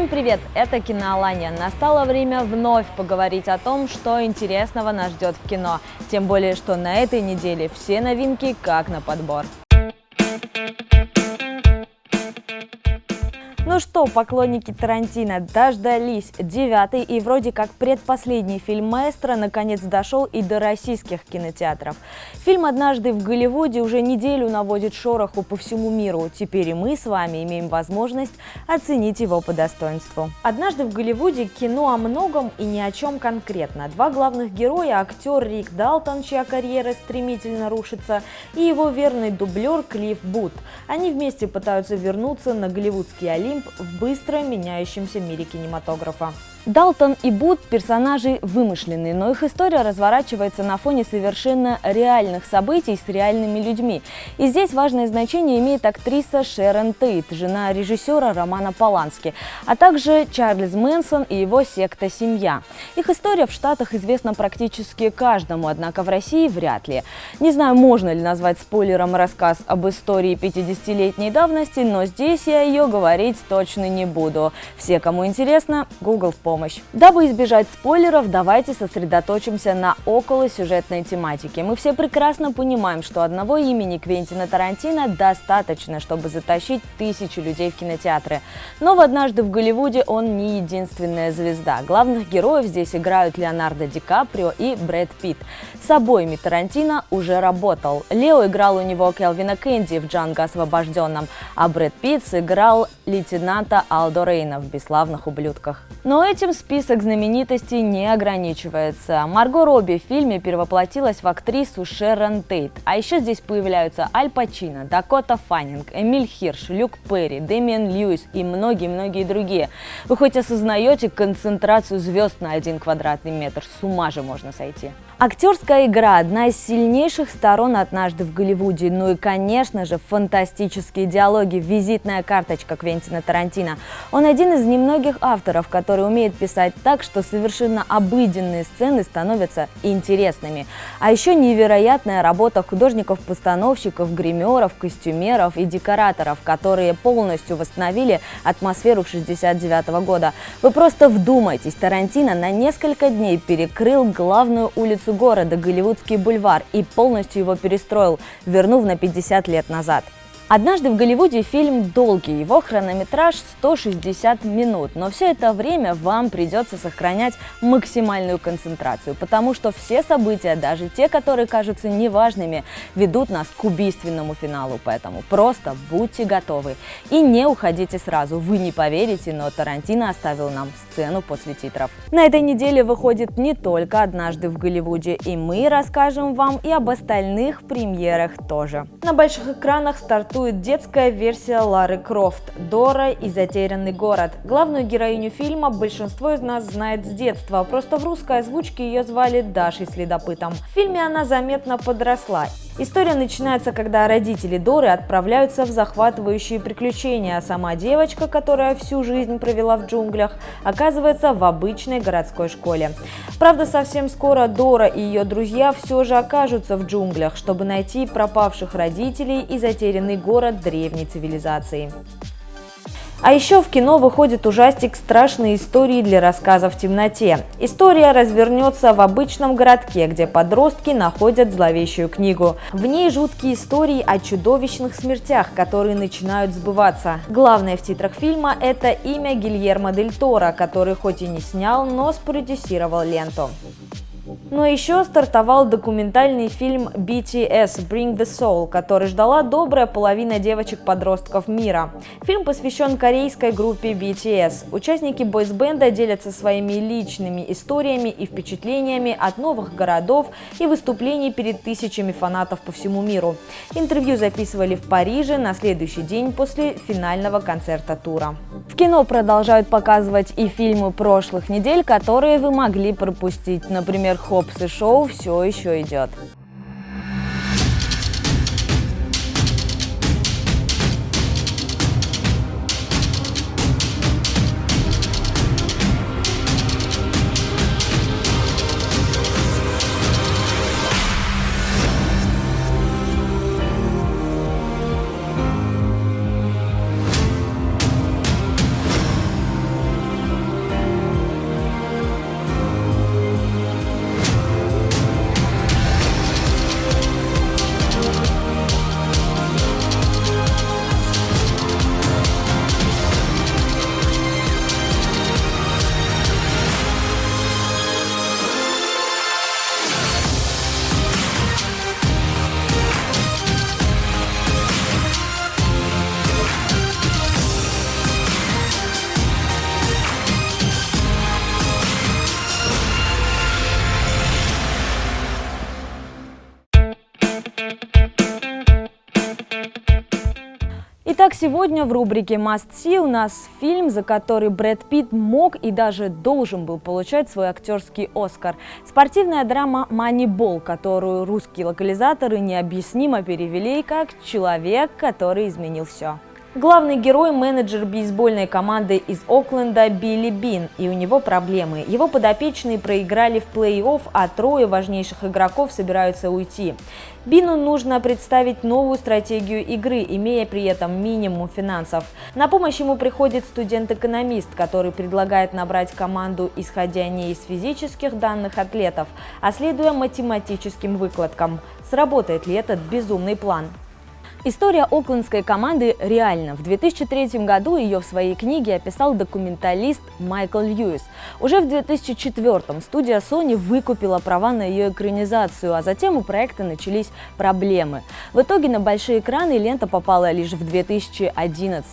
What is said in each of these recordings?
Всем привет! Это Киноалания. Настало время вновь поговорить о том, что интересного нас ждет в кино. Тем более, что на этой неделе все новинки как на подбор. Ну что, поклонники Тарантино, дождались. 9-й и вроде как предпоследний фильм маэстро наконец дошел и до российских кинотеатров. Фильм «Однажды в Голливуде» уже неделю наводит шороху по всему миру. Теперь и мы с вами имеем возможность оценить его по достоинству. «Однажды в Голливуде» – кино о многом и ни о чем конкретно. Два главных героя – актер Рик Далтон, чья карьера стремительно рушится, и его верный дублер Клифф Бут. Они вместе пытаются вернуться на голливудский Олимп в быстро меняющемся мире кинематографа. Далтон и Бут – персонажи вымышленные, но их история разворачивается на фоне совершенно реальных событий с реальными людьми. И здесь важное значение имеет актриса Шерон Тейт, жена режиссера Романа Полански, а также Чарльз Мэнсон и его секта «Семья». Их история в Штатах известна практически каждому, однако в России вряд ли. Не знаю, можно ли назвать спойлером рассказ об истории 50-летней давности, но здесь я ее говорить точно не буду. Все, кому интересно, Google в помощь. Дабы избежать спойлеров, давайте сосредоточимся на околосюжетной тематике. Мы все прекрасно понимаем, что одного имени Квентина Тарантино достаточно, чтобы затащить тысячи людей в кинотеатры. Но «Однажды в Голливуде» он не единственная звезда. Главных героев здесь играют Леонардо Ди Каприо и Брэд Питт. С обоими Тарантино уже работал. Лео играл у него Келвина Кенди в «Джанго освобожденном», а Брэд Питт сыграл лейтенанта Алдо Рейна в «Бесславных ублюдках». Но этим список знаменитостей не ограничивается. Марго Робби в фильме перевоплотилась в актрису Шерон Тейт. А еще здесь появляются Аль Пачино, Дакота Фаннинг, Эмиль Хирш, Люк Перри, Дэмиан Льюис и многие-многие другие. Вы хоть осознаете концентрацию звезд на 1 квадратный метр? С ума же можно сойти. Актерская игра – одна из сильнейших сторон «Однажды в Голливуде». Ну и, конечно же, фантастические диалоги – визитная карточка Квентина Тарантино. Он один из немногих авторов, который умеет писать так, что совершенно обыденные сцены становятся интересными. А еще невероятная работа художников-постановщиков, гримеров, костюмеров и декораторов, которые полностью восстановили атмосферу 1969 года. Вы просто вдумайтесь, Тарантино на несколько дней перекрыл главную улицу города, Голливудский бульвар, и полностью его перестроил, вернув на 50 лет назад. «Однажды в Голливуде» фильм долгий, его хронометраж 160 минут, но все это время вам придется сохранять максимальную концентрацию, потому что все события, даже те, которые кажутся неважными, ведут нас к убийственному финалу, поэтому просто будьте готовы и не уходите сразу, вы не поверите, но Тарантино оставил нам сцену после титров. На этой неделе выходит не только «Однажды в Голливуде», и мы расскажем вам и об остальных премьерах тоже. На больших экранах стартует детская версия Лары Крофт «Дора и затерянный город». Главную героиню фильма большинство из нас знает с детства, просто в русской озвучке ее звали Дашей Следопытом. В фильме она заметно подросла. История начинается, когда родители Доры отправляются в захватывающие приключения, а сама девочка, которая всю жизнь провела в джунглях, оказывается в обычной городской школе. Правда, совсем скоро Дора и ее друзья все же окажутся в джунглях, чтобы найти пропавших родителей и затерянный город древней цивилизации. А еще в кино выходит ужастик «Страшные истории для рассказа в темноте». История развернется в обычном городке, где подростки находят зловещую книгу. В ней жуткие истории о чудовищных смертях, которые начинают сбываться. Главное в титрах фильма – это имя Гильермо Дель Торо, который хоть и не снял, но спродюсировал ленту. Но еще стартовал документальный фильм BTS Bring the Soul, который ждала добрая половина девочек-подростков мира. Фильм посвящен корейской группе BTS. Участники бойсбенда делятся своими личными историями и впечатлениями от новых городов и выступлений перед тысячами фанатов по всему миру. Интервью записывали в Париже на следующий день после финального концерта тура. В кино продолжают показывать и фильмы прошлых недель, которые вы могли пропустить. Например, «Хопс и Шоу» все еще идет. Итак, сегодня в рубрике Must See у нас фильм, за который Брэд Питт мог и даже должен был получать свой актерский Оскар. Спортивная драма «Манибол», которую русские локализаторы необъяснимо перевели как «Человек, который изменил все». Главный герой – менеджер бейсбольной команды из Окленда Билли Бин, и у него проблемы. Его подопечные проиграли в плей-офф, а трое важнейших игроков собираются уйти. Бину нужно представить новую стратегию игры, имея при этом минимум финансов. На помощь ему приходит студент-экономист, который предлагает набрать команду, исходя не из физических данных атлетов, а следуя математическим выкладкам. Сработает ли этот безумный план? История оклендской команды реальна. В 2003 году ее в своей книге описал документалист Майкл Льюис. Уже в 2004 студия Sony выкупила права на ее экранизацию, а затем у проекта начались проблемы. В итоге на большие экраны лента попала лишь в 2011.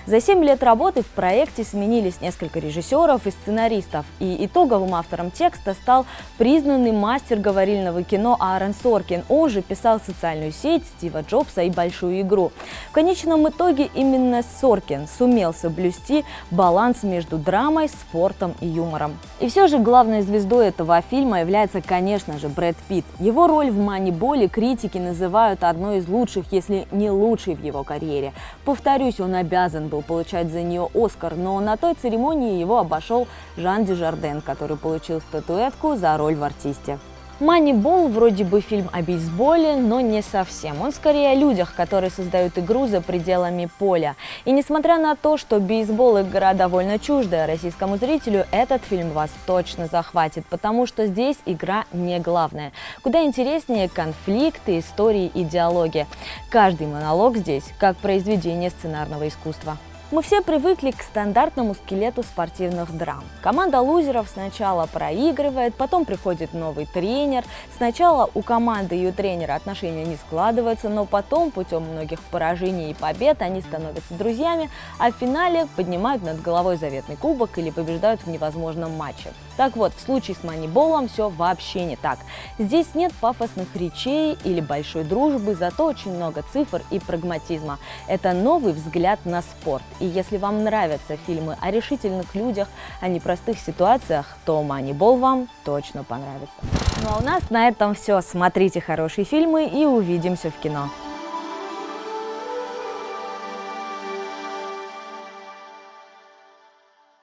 За 7 лет работы в проекте сменились несколько режиссеров и сценаристов, и итоговым автором текста стал признанный мастер говорильного кино Аарон Соркин. Он же писал «Социальную сеть», «Стива Джобса» и «Большую игру». В конечном итоге именно Соркин сумел соблюсти баланс между драмой, спортом и юмором. И все же главной звездой этого фильма является, конечно же, Брэд Питт. Его роль в «Маниболе» критики называют одной из лучших, если не лучшей в его карьере. Повторюсь, он обязан был получать за нее Оскар, но на той церемонии его обошел Жан Дюжарден, который получил статуэтку за роль в «Артисте». «Манибол» вроде бы фильм о бейсболе, но не совсем. Он скорее о людях, которые создают игру за пределами поля. И несмотря на то, что бейсбол – игра довольно чуждая российскому зрителю, этот фильм вас точно захватит, потому что здесь игра не главная. Куда интереснее конфликты, истории и диалоги. Каждый монолог здесь как произведение сценарного искусства. Мы все привыкли к стандартному скелету спортивных драм. Команда лузеров сначала проигрывает, потом приходит новый тренер. Сначала у команды и у тренера отношения не складываются, но потом путем многих поражений и побед они становятся друзьями, а в финале поднимают над головой заветный кубок или побеждают в невозможном матче. Так вот, в случае с «Маниболом» все вообще не так. Здесь нет пафосных речей или большой дружбы, зато очень много цифр и прагматизма. Это новый взгляд на спорт. И если вам нравятся фильмы о решительных людях, о непростых ситуациях, то «Манибол» вам точно понравится. Ну а у нас на этом все. Смотрите хорошие фильмы и увидимся в кино.